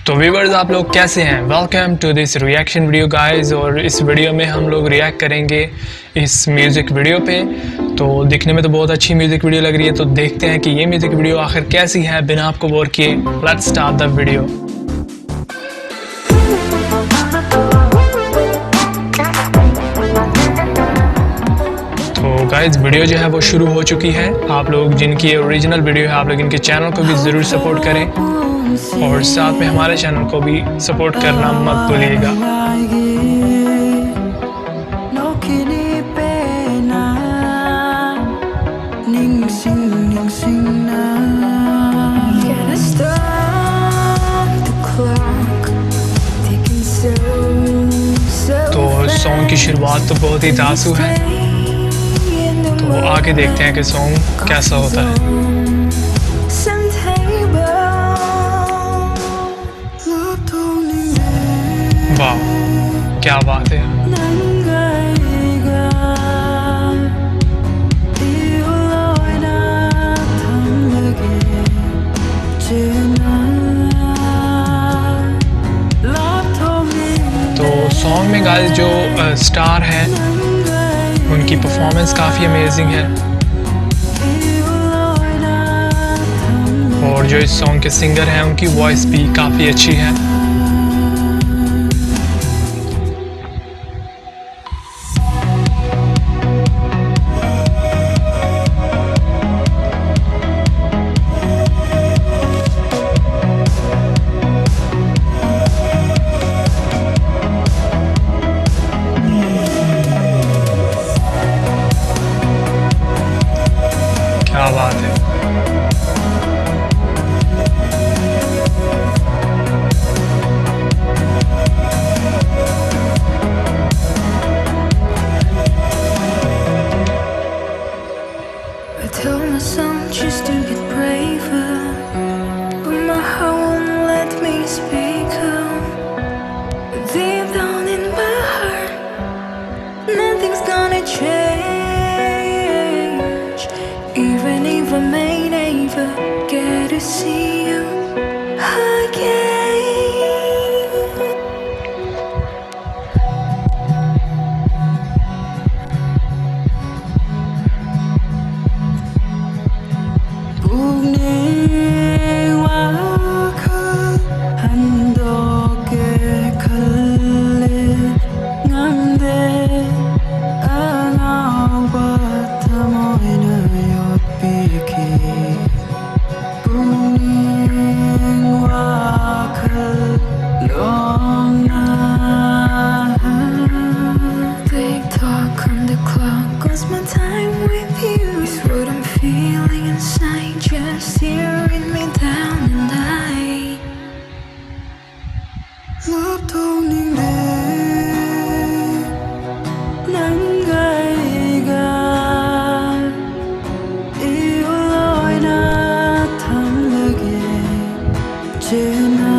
तो व्यूअर्स आप लोग कैसे हैं। Welcome to this reaction video guys. और इस वीडियो में हम लोग रिएक्ट करेंगे इस म्यूज़िक वीडियो पे। तो दिखने में तो बहुत अच्छी म्यूज़िक वीडियो लग रही है, तो देखते हैं कि ये म्यूज़िक वीडियो आखिर कैसी है बिना आपको बोर किए। Let's start the video. तो गाइस वीडियो जो है वो शुरू हो चुकी है। आप लोग जिनकी ओरिजिनल वीडियो है आप लोग इनके चैनल को भी ज़रूर सपोर्ट करें और साथ में हमारे चैनल को भी सपोर्ट करना मत भूलिएगा। तो सॉन्ग की शुरुआत तो बहुत ही तासु है, तो आगे देखते हैं कि सॉन्ग कैसा होता है। वाह क्या बात है। तो सॉन्ग में गाइस जो स्टार हैं उनकी परफॉर्मेंस काफ़ी अमेजिंग है और जो इस सॉन्ग के सिंगर हैं उनकी वॉइस भी काफ़ी अच्छी है। क्या बात है। Tell my song just to get braver, but my heart won't let me speak up. Deep down in my heart, nothing's gonna change. Even if I may never get to see you again. Tick-tock on the clock, 'cause my time with you is what I'm feeling inside, just tearing me down and I Lapthokningde nanga이가 이올로이나 탐나게 지나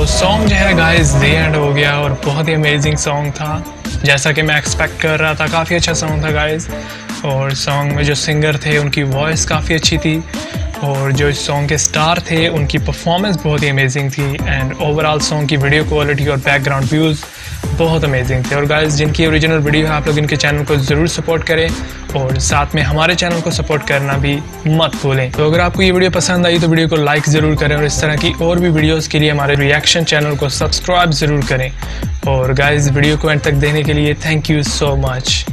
song जो है guys the end हो गया और बहुत ही amazing song था, जैसा कि मैं एक्सपेक्ट कर रहा था। काफ़ी अच्छा सॉन्ग था गाइस और सॉन्ग में जो सिंगर थे उनकी वॉइस काफ़ी अच्छी थी, और जो इस सॉन्ग के स्टार थे उनकी परफॉर्मेंस बहुत ही अमेजिंग थी। एंड ओवरऑल सॉन्ग की वीडियो क्वालिटी और बैकग्राउंड व्यूज़ बहुत अमेजिंग थे। और गाइस, जिनकी ओरिजिनल वीडियो है आप लोग इनके चैनल को ज़रूर सपोर्ट करें, और साथ में हमारे चैनल को सपोर्ट करना भी मत भूलें। तो अगर आपको ये वीडियो पसंद आई तो वीडियो को लाइक ज़रूर करें, और इस तरह की और भी वीडियोज़ के लिए हमारे रिएक्शन चैनल को सब्सक्राइब ज़रूर करें। और गाइस, वीडियो को एंड तक देखने के लिए थैंक यू सो मच।